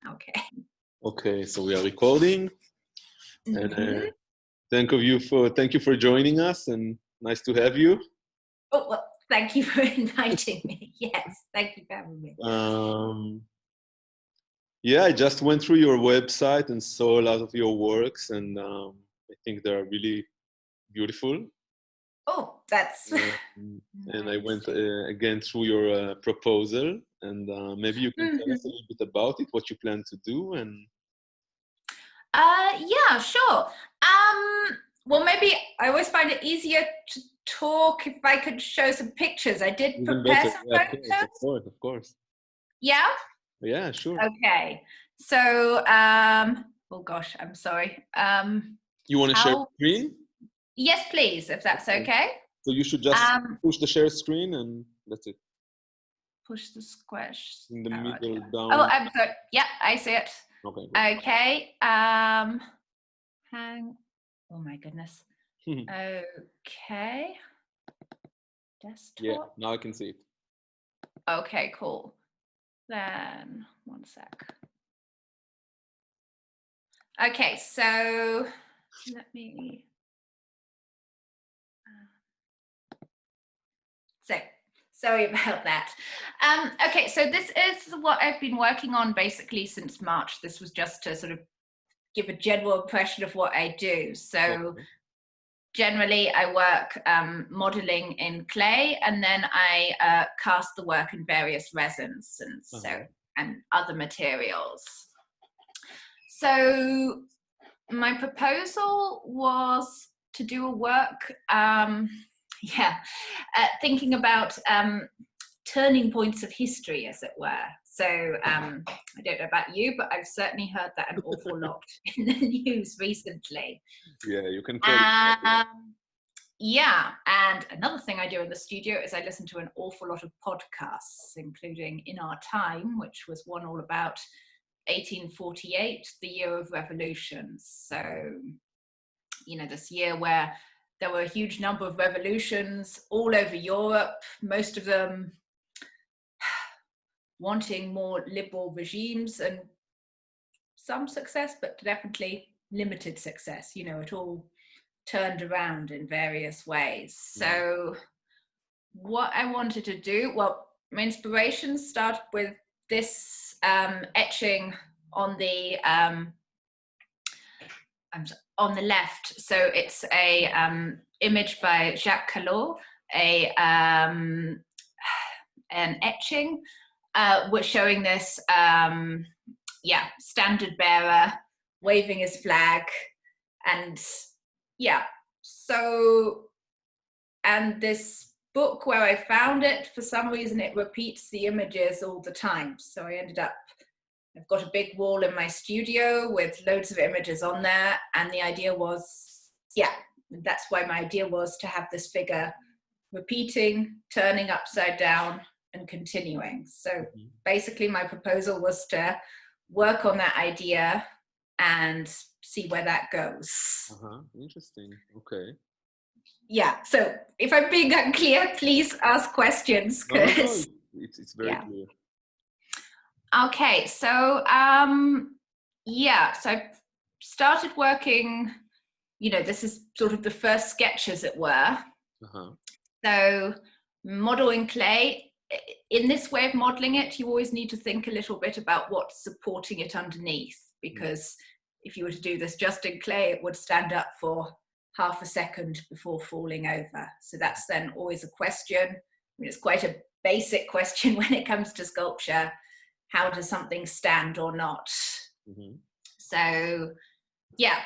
Okay. Okay, so we are recording, and Mhm. thank you for joining us, and nice to have you. Oh, well, thank you for inviting me. Yes, thank you for having me. Yeah, I just went through your website and saw a lot of your works, and I think they are really beautiful. Oh, that's And I nice. went again through your proposal, and maybe you can tell us a Mhm. little bit about it, what you plan to do, and Yeah, sure. Well, maybe I always find it easier to talk if I could show some pictures. I did even prepare better. some Yeah, of course, of photos. course, of course. Yeah. Yeah, sure. Okay. So, oh gosh, I'm sorry. You want to share How? screen? Yes, please, if that's Okay. okay. So you should just Um, push the share screen and that's it. push the squash In the arrow. middle Oh, down. I'm sorry. Yeah, I see it. Okay, good. Okay. Oh my goodness. Okay. Yeah, Desktop. now I can see it. Okay, cool. Then one sec. Okay, so let me. So sorry about that. Okay, so this is what I've been working on basically since March. This was just to sort of give a general impression of what I do. So Okay. generally I work modeling in clay, and then I cast the work in various resins and other materials. So my proposal was to do a work thinking about turning points of history, as it were. So I don't know about you, but I've certainly heard that an awful lot in the news recently. Yeah, you can call it. Yeah, and another thing I do in the studio is I listen to an awful lot of podcasts, including In Our Time, which was one all about 1848, the year of revolutions. So, this year where there were a huge number of revolutions all over Europe, most of them wanting more liberal regimes, and some success, but definitely limited success. It all turned around in various ways. So what I wanted to do, well, my inspiration started with this etching on the left. So it's a image by Jacques Callot, an etching, was showing this standard bearer waving his flag, and and this book, where I found it, for some reason it repeats the images all the time. So I've got a big wall in my studio with loads of images on there, and the idea was, that's why my idea was to have this figure repeating, turning upside down, and continuing. So basically my proposal was to work on that idea and see where that goes. Interesting. Okay. Yeah, so if I'm being unclear, please ask questions. No, it's very clear. Okay, so so I started working, this is sort of the first sketch, as it were. So modeling clay, in this way of modeling it, you always need to think a little bit about what's supporting it underneath, because if you were to do this just in clay, it would stand up for half a second before falling over. So that's then always a question. I mean, it's quite a basic question when it comes to sculpture. How does something stand or not? So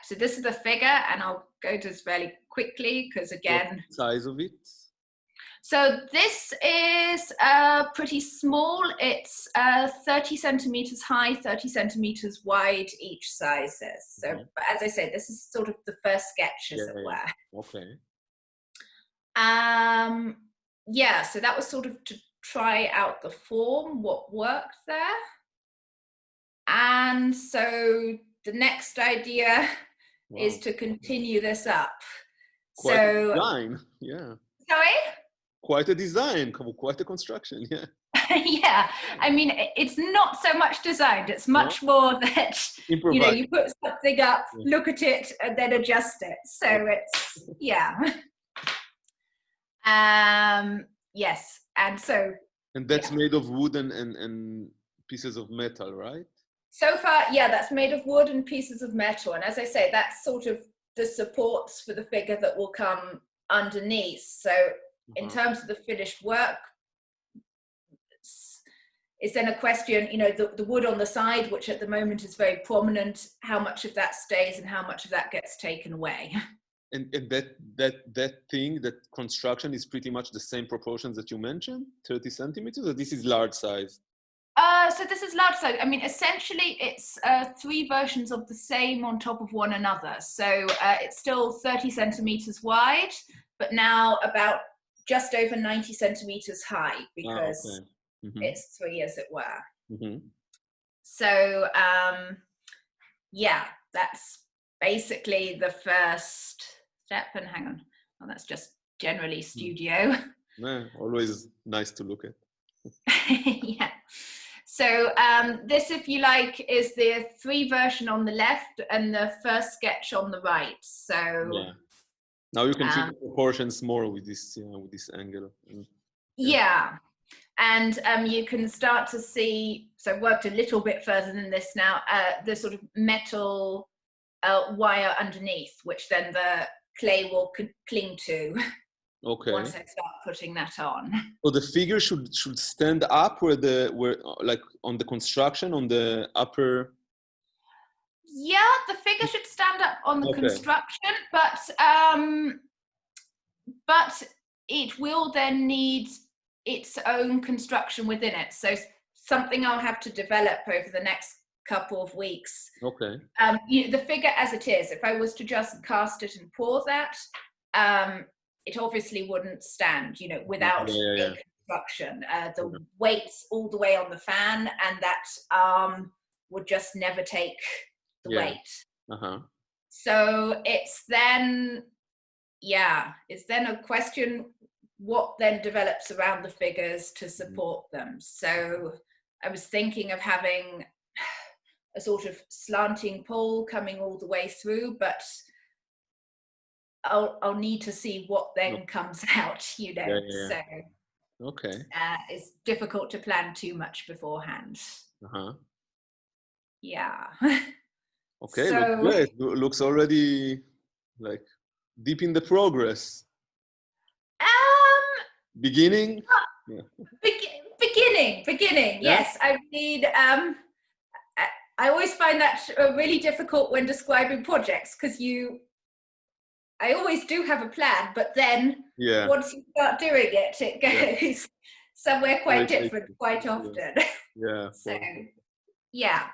so this is the figure, and I'll go to this fairly quickly because, again, what's the size of it? So this is pretty small. It's 30 centimeters high, 30 centimeters wide, each sizes. So, but as I said, this is sort of the first sketch, as it were. Okay. So that was sort of to try out the form, what worked there. And so the next idea is to continue this up. Quite a design, yeah. Sorry? Quite a design, quite a construction, yeah. Yeah, I mean, it's not so much designed. It's much more that, you know, you put something up, look at it, and then adjust it. So it's, yeah. Yes, and so. And that's made of wood and pieces of metal, right? So far, yeah, that's made of wood and pieces of metal. And as I say, that's sort of the supports for the figure that will come underneath. So in terms of the finished work, it's then a question, you know, the wood on the side, which at the moment is very prominent, how much of that stays and how much of that gets taken away. And that thing, that construction is pretty much the same proportions that you mentioned, 30 centimeters, or this is large size? So this is large size. I mean, essentially, it's 3 versions of the same on top of one another. So it's still 30 centimeters wide, but now about just over 90 centimeters high, because it's 3, as it were. So yeah, that's basically the first step. And hang on, well, that's just generally studio. Yeah, always nice to look at. Yeah. So this, if you like, is the 3 version on the left and the first sketch on the right. So yeah. Now you can see the proportions more with this angle. Yeah, and you can start to see. So I've worked a little bit further than this now. The sort of metal wire underneath, which then the clay will cling to. Okay. Once I start putting that on. So the figure should stand up where like on the construction on the upper. Yeah, the figure should stand up on the construction, but it will then need its own construction within it. So something I'll have to develop over the next couple of weeks. Okay. The figure as it is, if I was to just cast it and pour that, it obviously wouldn't stand, you know, without a construction. The weight's all the way on the fan, and that arm would just never take the weight. So it's then, it's then a question what then develops around the figures to support them. So I was thinking of having a sort of slanting pole coming all the way through, but I'll need to see what then comes out, you know. So it's difficult to plan too much beforehand. Yeah. Okay, so, looks great. Looks already like deep in the progress. Beginning. Beginning. Yes, I mean, I always find that really difficult when describing projects, because I always do have a plan, but then once you start doing it, it goes somewhere quite different quite often. Yeah. So, yeah,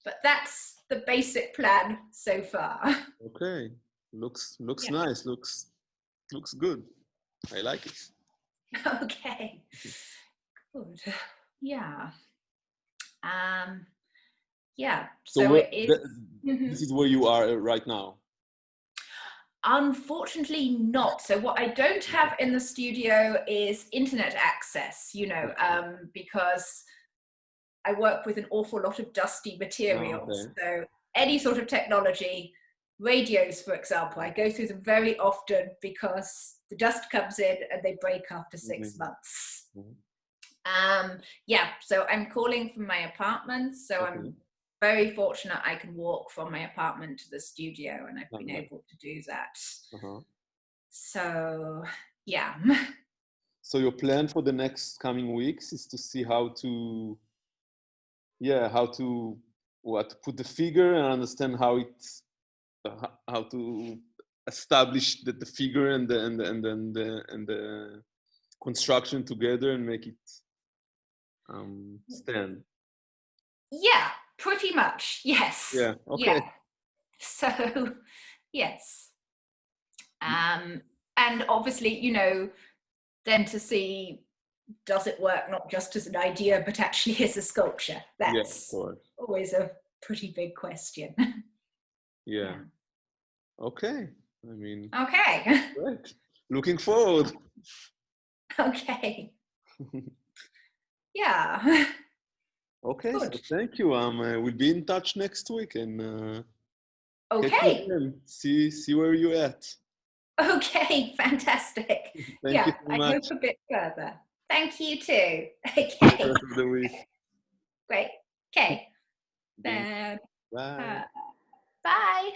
but that's the basic plan so far. Okay, looks nice. Looks good. I like it. Okay, good. Yeah. Yeah. So this is where you are right now. Unfortunately not. So what I don't have in the studio is internet access, you know, because I work with an awful lot of dusty materials. So any sort of technology, radios, for example, I go through them very often because the dust comes in and they break after 6 months. So I'm calling from my apartment. So I'm very fortunate I can walk from my apartment to the studio, and I've been able to do that. So, yeah. So your plan for the next coming weeks is to see how to put the figure and understand how to establish the figure and the construction together and make it stand. Yeah, pretty much. Yes. Yeah. Okay. Yeah. So, yes. And obviously, you know, then to see, does it work not just as an idea, but actually as a sculpture? That's always a pretty big question. Yeah. Okay. I mean. Okay. Great. Looking forward. Okay. Yeah. Okay, so Good. thank you. We'll be in touch next week and catch you Okay. again. See where you're at. Okay, fantastic. Thank you Yeah, so I hope much. a bit further. Thank you too. Have a good Okay, rest of the week. great. Okay, Again. then Bye. bye.